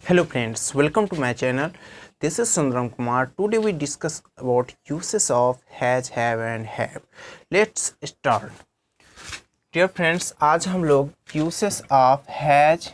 Hello friends, welcome to my channel. This is Sundaram Kumar. Today we discuss about uses of has, have and have. Let's start. Dear friends, आज हम लोग uses of has,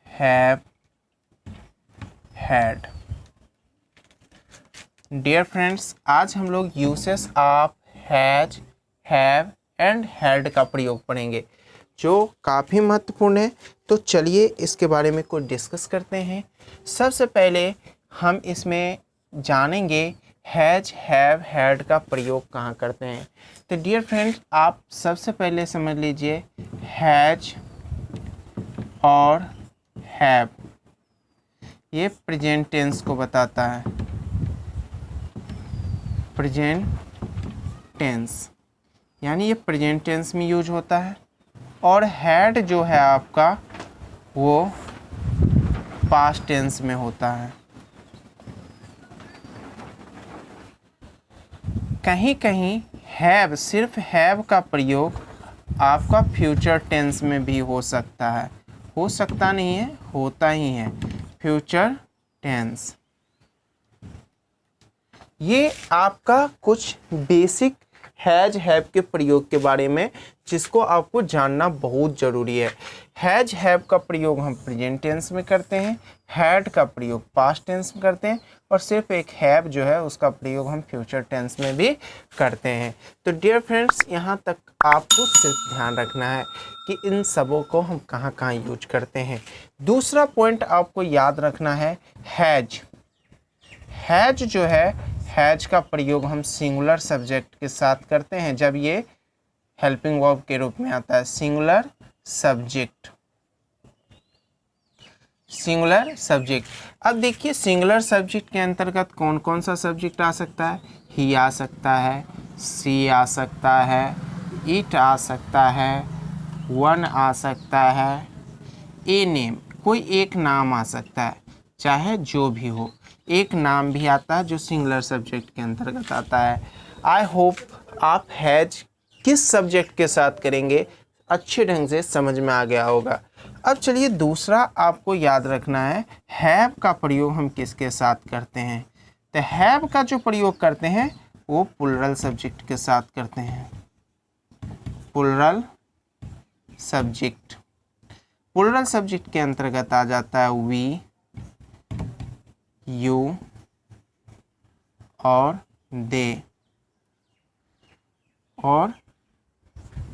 have, had. Dear friends, आज हम लोग uses of has, have and had का प्रयोग पढ़ेंगे जो काफ़ी महत्वपूर्ण है। तो चलिए इसके बारे में कुछ डिस्कस करते हैं। सबसे पहले हम इसमें जानेंगे हैज, हैव, हैड का प्रयोग कहाँ करते हैं। तो डियर फ्रेंड्स, आप सबसे पहले समझ लीजिए हैज और हैव ये प्रेजेंट टेंस को बताता है। प्रेजेंट टेंस यानी ये प्रेजेंट टेंस में यूज होता है, और हैड जो है आपका वो पास्ट टेंस में होता है। कहीं कहीं हैव, सिर्फ हैव का प्रयोग आपका फ्यूचर टेंस में भी हो सकता है। हो सकता नहीं है, होता ही है फ्यूचर टेंस। ये आपका कुछ बेसिक हैज, हैव के प्रयोग के बारे में जिसको आपको जानना बहुत ज़रूरी है। हैज, हैव का प्रयोग हम प्रेजेंट टेंस में करते हैं, हैड का प्रयोग पास्ट टेंस में करते हैं, और सिर्फ एक हैव जो है उसका प्रयोग हम फ्यूचर टेंस में भी करते हैं। तो डियर फ्रेंड्स, यहाँ तक आपको सिर्फ ध्यान रखना है कि इन सबों को हम कहाँ कहाँ यूज करते हैं। दूसरा पॉइंट आपको याद रखना है हैज। हैज जो है, हैज का प्रयोग हम सिंगुलर सब्जेक्ट के साथ करते हैं जब ये हेल्पिंग वर्ब के रूप में आता है। Singular subject, singular subject. अब देखिए सिंगुलर सब्जेक्ट के अंतर्गत कौन कौन सा सब्जेक्ट आ सकता है। ही आ सकता है, सी आ सकता है, इट आ सकता है, वन आ सकता है, ए नेम, कोई एक नाम आ सकता है, चाहे जो भी हो। एक नाम भी आता है जो सिंगुलर सब्जेक्ट के अंतर्गत आता है। आई होप आप हैज किस सब्जेक्ट के साथ करेंगे अच्छे ढंग से समझ में आ गया होगा। अब चलिए दूसरा आपको याद रखना है हैव का प्रयोग हम किसके साथ करते हैं। तो हैव का जो प्रयोग करते हैं वो प्लुरल सब्जेक्ट के साथ करते हैं। प्लुरल सब्जेक्ट, प्लुरल सब्जेक्ट के अंतर्गत आ जाता है वी, यू और दे, और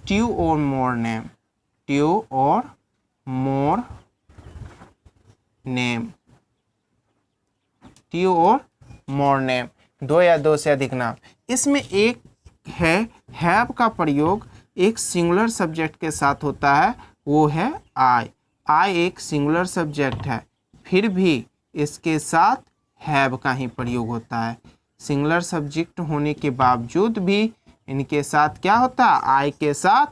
ट्यू और मोर नेम, ट्यू और मोर नेम, ट्यू और मोर नेम, दो या दो से अधिक नाम। इसमें एक है हैव का प्रयोग एक सिंगुलर सब्जेक्ट के साथ होता है, वो है आई। आई एक सिंगुलर सब्जेक्ट है, फिर भी इसके साथ हैव का ही प्रयोग होता है। सिंगुलर सब्जेक्ट होने के बावजूद भी इनके साथ क्या होता है, आई के साथ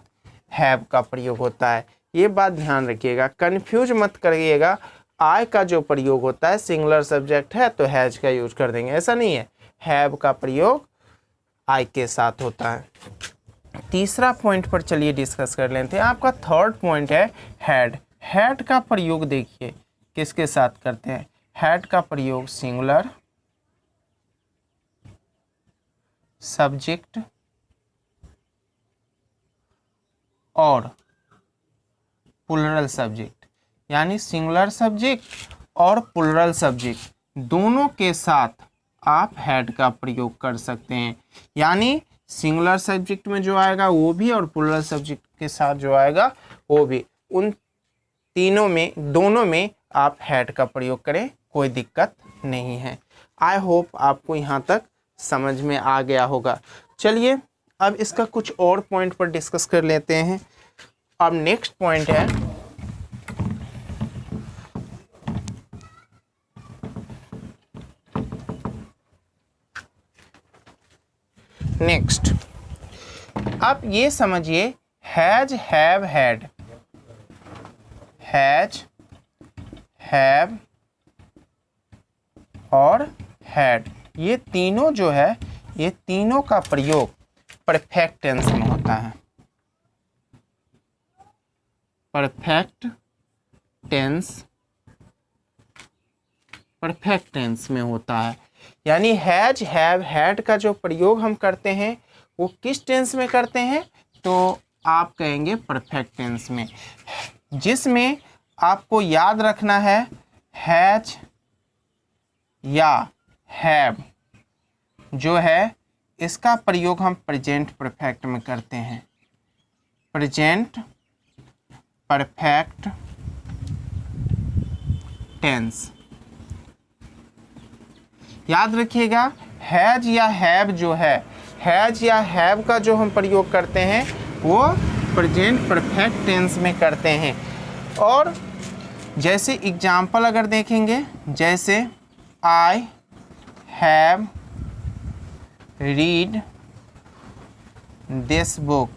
हैव का प्रयोग होता है। ये बात ध्यान रखिएगा, कंफ्यूज मत करिएगा। आई का जो प्रयोग होता है सिंगुलर सब्जेक्ट है तो हैज का यूज कर देंगे, ऐसा नहीं है। हैव का प्रयोग आई के साथ होता है। तीसरा पॉइंट पर चलिए डिस्कस कर लेते हैं। आपका थर्ड पॉइंट है हैड। हैड का प्रयोग देखिए किसके साथ करते हैं। हैड का प्रयोग सिंगुलर सब्जेक्ट और प्लुरल सब्जेक्ट, यानी सिंगुलर सब्जेक्ट और प्लुरल सब्जेक्ट दोनों के साथ आप हैड का प्रयोग कर सकते हैं। यानी सिंगुलर सब्जेक्ट में जो आएगा वो भी और प्लुरल सब्जेक्ट के साथ जो आएगा वो भी, उन तीनों में, दोनों में आप हैड का प्रयोग करें, कोई दिक्कत नहीं है। आई होप आपको यहाँ तक समझ में आ गया होगा। चलिए अब इसका कुछ और पॉइंट पर डिस्कस कर लेते हैं। अब नेक्स्ट पॉइंट है नेक्स्ट। अब ये समझिए has, have, had. Has, have और हैड, ये तीनों जो है, ये तीनों का प्रयोग परफेक्ट टेंस में होता है। परफेक्ट टेंस में होता है। यानी हैज, हैव, हैड का जो प्रयोग हम करते हैं वो किस टेंस में करते हैं, तो आप कहेंगे परफेक्ट टेंस में, जिसमें आपको याद रखना है हैज या हैव जो है इसका प्रयोग हम प्रेजेंट परफेक्ट में करते हैं। प्रेजेंट परफेक्ट टेंस, याद रखिएगा। हैज या हैव जो है, हैज या हैव का जो हम प्रयोग करते हैं वो प्रेजेंट परफेक्ट टेंस में करते हैं। और जैसे एग्जाम्पल अगर देखेंगे, जैसे I have read this book,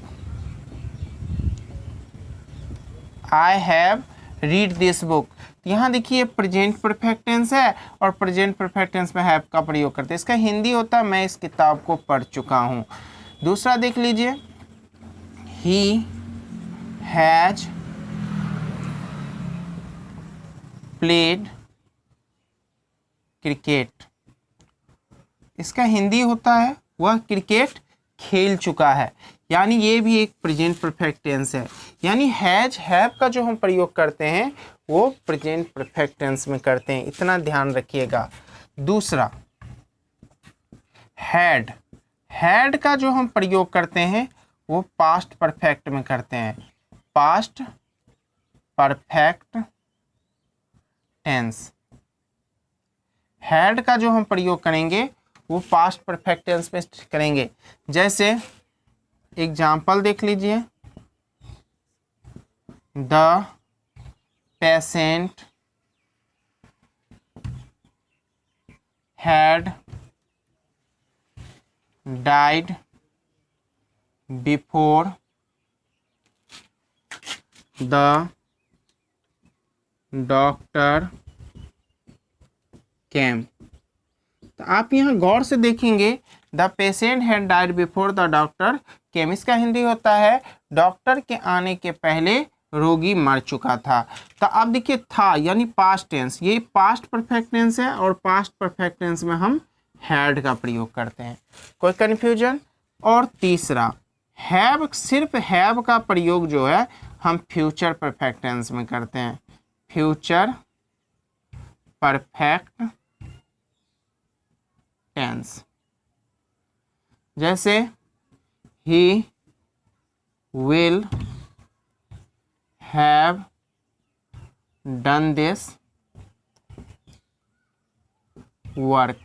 I have read this book, यहाँ देखिए प्रेजेंट परफेक्ट टेंस है और प्रेजेंट परफेक्ट टेंस में हैव का प्रयोग करते हैं। इसका हिंदी होता है मैं इस किताब को पढ़ चुका हूँ। दूसरा देख लीजिए, ही हैज प्लेड क्रिकेट, इसका हिंदी होता है वह क्रिकेट खेल चुका है। यानी ये भी एक प्रेजेंट परफेक्ट टेंस है। यानी हैज, हैव का जो हम प्रयोग करते हैं वो प्रेजेंट परफेक्ट टेंस में करते हैं, इतना ध्यान रखिएगा। दूसरा हैड, हैड का जो हम प्रयोग करते हैं वो पास्ट परफेक्ट में करते हैं। पास्ट परफेक्ट टेंस, हैड का जो हम प्रयोग करेंगे वो पास्ट परफेक्ट टेंस में करेंगे। जैसे एग्जाम्पल देख लीजिए, the patient had died before the doctor केम। तो आप यहाँ गौर से देखेंगे, the patient had died before the doctor केम, इसका हिंदी होता है डॉक्टर के आने के पहले रोगी मर चुका था। तो आप देखिए था यानी पास्ट टेंस, ये पास्ट परफेक्ट टेंस है और पास्ट परफेक्ट टेंस में हम हैड का प्रयोग करते हैं। कोई कन्फ्यूजन? और तीसरा हैव, सिर्फ हैव का प्रयोग जो है हम फ्यूचर परफेक्ट टेंस में करते हैं। फ्यूचर परफेक्ट टेंस, जैसे he will have done this work,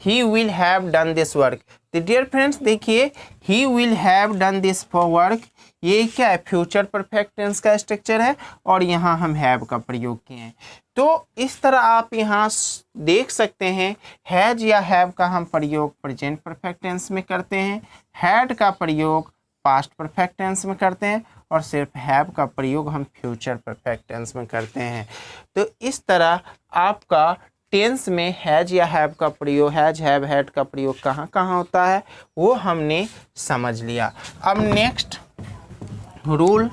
he will have done this work. तो डियर फ्रेंड्स देखिए, he will have done this work, ये क्या है, फ्यूचर परफेक्ट टेंस का स्ट्रक्चर है और यहाँ हम हैव का प्रयोग किए हैं। तो इस तरह आप यहाँ देख सकते हैं, हैज या हैव का हम प्रयोग प्रेजेंट परफेक्ट टेंस में करते हैं, हैड का प्रयोग पास्ट परफेक्ट टेंस में करते हैं और सिर्फ हैव का प्रयोग हम फ्यूचर परफेक्ट टेंस में करते हैं। तो इस तरह आपका टेंस में हैज या हैव का प्रयोग, हैज हैव हैड का प्रयोग कहाँ कहाँ होता है वो हमने समझ लिया। अब नेक्स्ट रूल,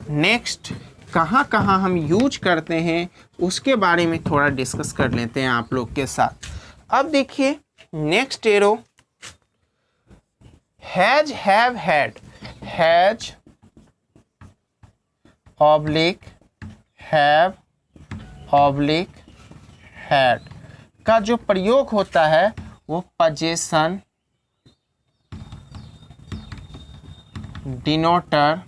नेक्स्ट कहाँ कहाँ हम यूज करते हैं उसके बारे में थोड़ा डिस्कस कर लेते हैं आप लोग के साथ। अब देखिए next arrow, has have had, has oblique have oblique had का जो प्रयोग होता है वो पोजेशन डिनोटर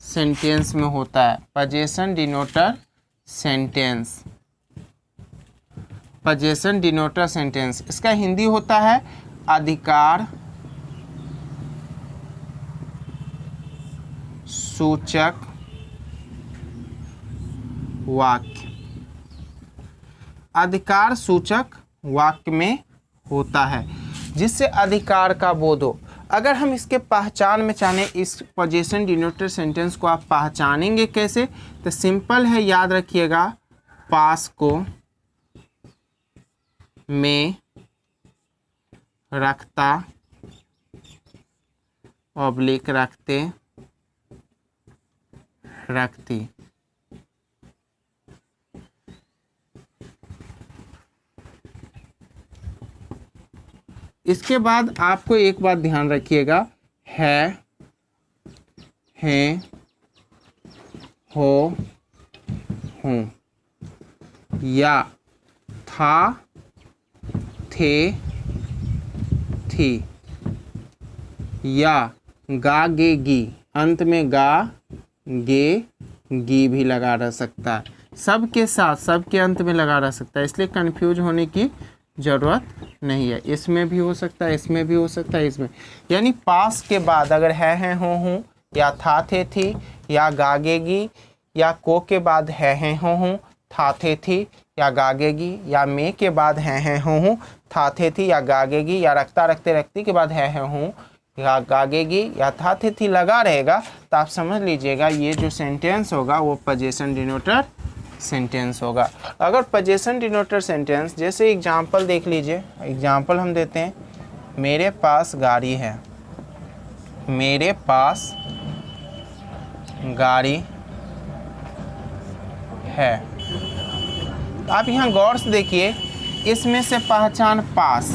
सेंटेंस में होता है। पोजेशन डिनोटर सेंटेंस, पोजेशन डिनोटर सेंटेंस, इसका हिंदी होता है अधिकार सूचक वाक्य, अधिकार सूचक वाक्य में होता है जिससे अधिकार का बोध हो। अगर हम इसके पहचान में चाहें, इस पोजेशन डिनोटर सेंटेंस को आप पहचानेंगे कैसे, तो सिंपल है, याद रखिएगा पास को में रखता ऑब्लिक रखते रखती। इसके बाद आपको एक बात ध्यान रखिएगा, है, हैं, हो, हूँ, या, था, थे, थी, या, गा, गे, गी, अंत में गा, गे, गी भी लगा रह सकता है, सबके साथ सबके अंत में लगा रह सकता है, इसलिए कंफ्यूज होने की ज़रूरत नहीं है। इसमें भी हो सकता है, इसमें भी हो सकता है, इसमें, यानी पास के बाद अगर है, हैं, हो, हूँ, या था, थे, थी, या गागेगी, या को के बाद है, हैं, हो, हूँ, था, थे, थी, या गागेगी, या में के बाद है, हैं, हो, हूँ, था, थे, थी, या गागेगी, या रखता, रखते, रखती के बाद है, हैं, हूँ, या गागेगी, या था, थे, थी लगा रहेगा, तो आप समझ लीजिएगा ये जो सेंटेंस होगा वो पोजीशन डिनोटर सेंटेंस होगा। अगर पोजीशन डिनोटर सेंटेंस, जैसे एग्जाम्पल देख लीजिए, एग्जाम्पल हम देते हैं, मेरे पास गाड़ी है, मेरे पास गाड़ी है। आप यहाँ गौर से देखिए, इसमें से पहचान पास,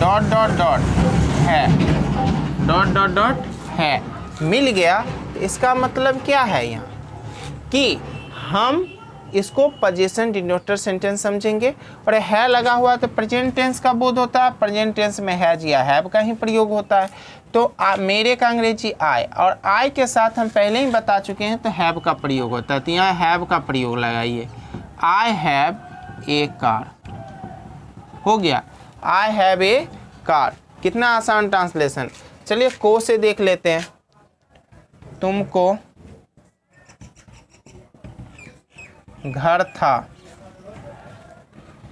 डॉट डॉट डॉट है, डॉट डॉट डॉट है मिल गया, तो इसका मतलब क्या है यहाँ कि हम इसको पोजीशन डिनोटर सेंटेंस समझेंगे। और है लगा हुआ तो प्रेजेंट टेंस का बोध होता है, प्रेजेंट टेंस में हैज या हैव का ही प्रयोग होता है। तो मेरे का अंग्रेजी आई, और आई के साथ हम पहले ही बता चुके हैं तो हैव का प्रयोग होता है, तो यहाँ हैव का प्रयोग लगाइए, आई हैव ए कार, हो गया, आई हैव ए कार। कितना आसान ट्रांसलेशन। चलिए को से देख लेते हैं, तुमको घर था,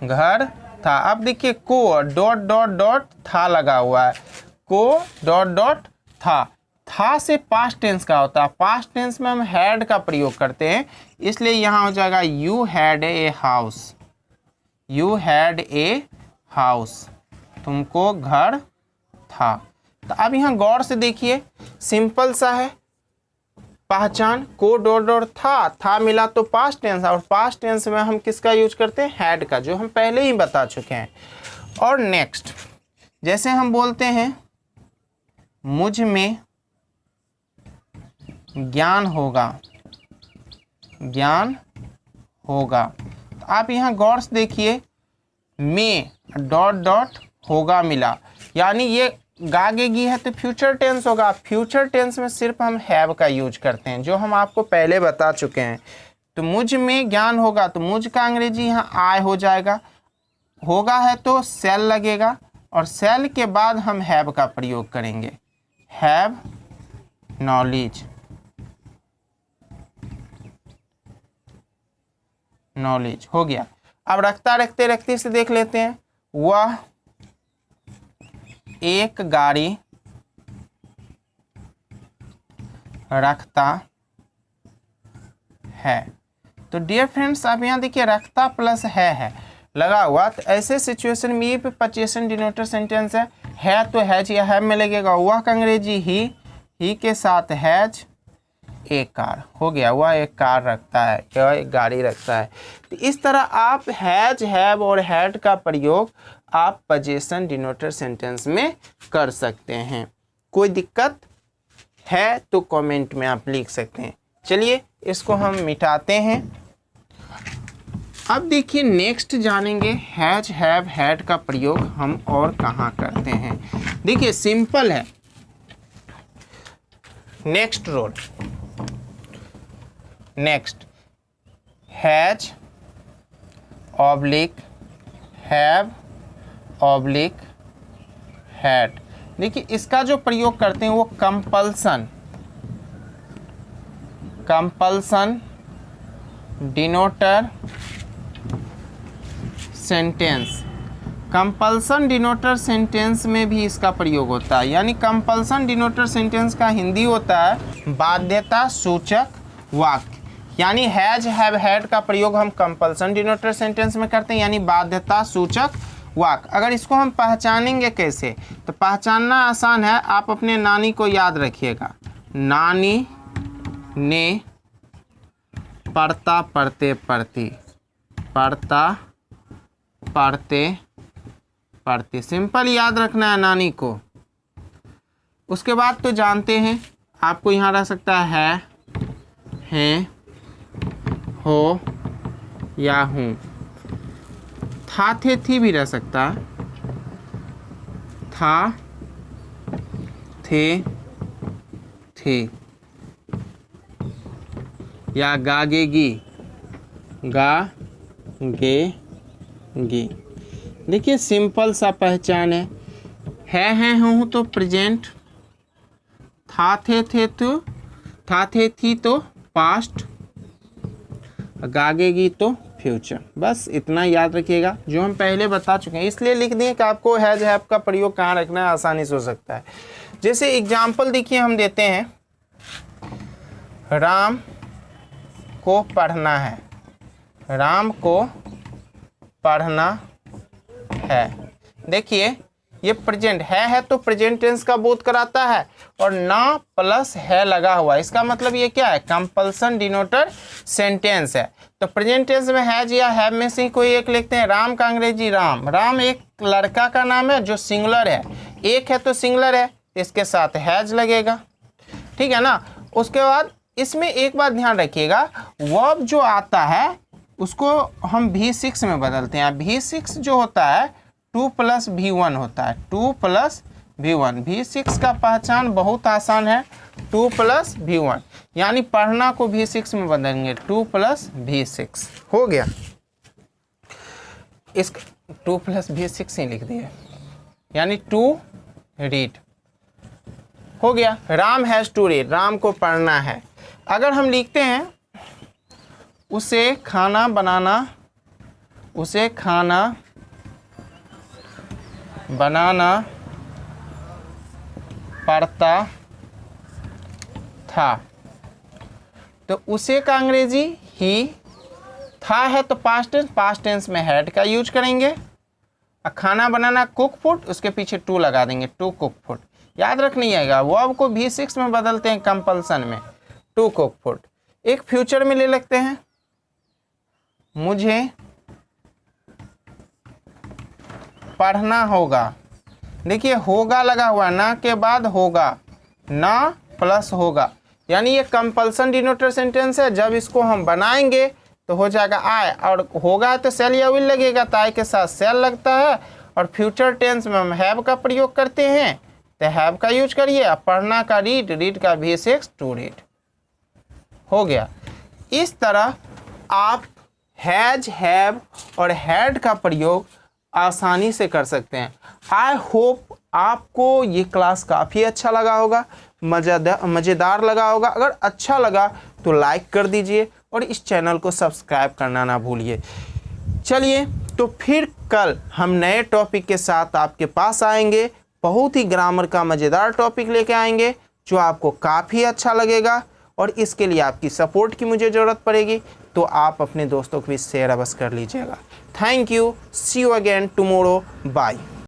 घर था। अब देखिए को डॉट डॉट डॉट था लगा हुआ है, को डॉट डॉट था से पास्ट टेंस का होता है, पास्ट टेंस में हम हैड का प्रयोग करते हैं, इसलिए यहाँ हो जाएगा you had a house, you had a house, तुमको घर था। तो अब यहाँ गौर से देखिए, सिंपल सा है, पहचान को डॉट डॉट था मिला तो पास्ट टेंस, और पास्ट टेंस में हम किसका यूज करते हैं, हैड का, जो हम पहले ही बता चुके हैं। और नेक्स्ट, जैसे हम बोलते हैं मुझ में ज्ञान होगा, ज्ञान होगा, तो आप यहाँ गौर से देखिए, में डॉट डॉट होगा मिला, यानी ये गागेगी है तो फ्यूचर टेंस होगा। फ्यूचर टेंस में सिर्फ हम हैव का यूज करते हैं, जो हम आपको पहले बता चुके हैं। तो मुझ में ज्ञान होगा, तो मुझ का अंग्रेजी यहाँ आय हो जाएगा, होगा है तो सेल लगेगा, और सेल के बाद हम हैव का प्रयोग करेंगे, हैव नॉलेज, नॉलेज हो गया। अब रखता रखते रखते से देख लेते हैं, वह एक गाड़ी रखता है। तो डियर फ्रेंड्स, आप यहाँ देखिए रखता प्लस है लगा हुआ, तो ऐसे सिचुएशन में ये पोजीशन डिनोटर सेंटेंस है तो हैज या हैव में लगेगा। वह का अंग्रेजी ही के साथ हैज ए कार, हो गया, वह एक कार रखता है या एक गाड़ी रखता है। तो इस तरह आप हैज, हैव और हैड का प्रयोग आप पोजीशन डिनोटर सेंटेंस में कर सकते हैं। कोई दिक्कत है तो कमेंट में आप लिख सकते हैं। चलिए इसको हम मिटाते हैं। अब देखिए नेक्स्ट जानेंगे हैज, हैव, हैड का प्रयोग हम और कहाँ करते हैं। देखिए सिंपल है, next role, next has oblique have oblique had. देखिए इसका जो प्रयोग करते हैं वो compulsion, compulsion denoter sentence, compulsion denoter sentence में भी इसका प्रयोग होता है। यानी कंपल्सन डिनोटर सेंटेंस का हिंदी होता है बाध्यता सूचक वाक्य। यानी हैज हैव हैड का प्रयोग हम कंपल्सन डिनोटर सेंटेंस में करते हैं, यानी बाध्यता सूचक वाक्य। अगर इसको हम पहचानेंगे कैसे, तो पहचानना आसान है। आप अपने नानी को याद रखिएगा। नानी ने पढ़ता पढ़ते पढ़ती, पढ़ता पढ़ते पढ़ते, सिंपल याद रखना है नानी को। उसके बाद तो जानते हैं, आपको यहाँ रह सकता है हैं, हो या हूँ। था थे थी भी रह सकता, था थे थे, या गागेगी, गा गे गी। देखिए सिंपल सा पहचान है हूँ तो प्रेजेंट, था थे तो, था थे थी तो पास्ट, गागेगी तो फ्यूचर। बस इतना याद रखिएगा जो हम पहले बता चुके हैं, इसलिए लिख दिए कि आपको हैज हैव का प्रयोग कहाँ रखना है, आसानी से हो सकता है। जैसे एग्जाम्पल देखिए हम देते हैं, राम को पढ़ना है, राम को पढ़ना है। देखिए ये प्रेजेंट है तो प्रेजेंट टेंस का बोध कराता है, और ना प्लस है लगा हुआ, इसका मतलब ये क्या है, कंपल्सन डिनोटर सेंटेंस है। तो प्रेजेंट टेंस में हैज या हैव में से कोई एक लिखते हैं। राम का अंग्रेजी राम, राम एक लड़का का नाम है जो सिंगुलर है, एक है तो सिंगुलर है, इसके साथ हैज लगेगा, ठीक है ना। उसके बाद इसमें एक बात ध्यान रखिएगा, वर्ब जो आता है उसको हम V6 में बदलते हैं। V6 जो होता है 2 + V1 होता है, 2 + V1। V6 का पहचान बहुत आसान है, 2 + V1, यानी पढ़ना को V6 में बदलेंगे, 2 + V6 हो गया। इस 2 + V6 ही लिख दिए, यानी टू रीड हो गया। Ram has to read, Ram को पढ़ना है। अगर हम लिखते हैं उसे खाना बनाना, उसे खाना बनाना पड़ता था, तो उसे का अंग्रेजी ही, था है तो पास्ट टेंस, पास्ट टेंस में हैड का यूज करेंगे। और खाना बनाना कुक फूड, उसके पीछे टू लगा देंगे, टू कुक फूड। याद रखनी आएगा, वर्ब को V6 में बदलते हैं कंपल्सन में, टू कुक फूड। एक फ्यूचर में ले लगते हैं, मुझे पढ़ना होगा। देखिए होगा लगा हुआ, ना के बाद होगा, ना प्लस होगा, यानी ये कंपल्सन डिनोटर सेंटेंस है। जब इसको हम बनाएंगे तो हो जाएगा आए, और होगा तो सेल या विल लगेगा, तो आई के साथ सेल लगता है। और फ्यूचर टेंस में हम हैव का प्रयोग करते हैं, तो हैव का यूज करिए। पढ़ना का रीड, रीड का V6 टू रीड हो गया। इस तरह आप हैज, हैव और हैड का प्रयोग आसानी से कर सकते हैं। आई होप आपको ये क्लास काफ़ी अच्छा लगा होगा, मज़ेदार लगा होगा। अगर अच्छा लगा तो लाइक कर दीजिए और इस चैनल को सब्सक्राइब करना ना भूलिए। चलिए तो फिर कल हम नए टॉपिक के साथ आपके पास आएंगे। बहुत ही ग्रामर का मज़ेदार टॉपिक लेके आएंगे जो आपको काफ़ी अच्छा लगेगा, और इसके लिए आपकी सपोर्ट की मुझे ज़रूरत पड़ेगी, तो आप अपने दोस्तों को भी शेयर अवश्य कर लीजिएगा। Thank you, see you again tomorrow, bye.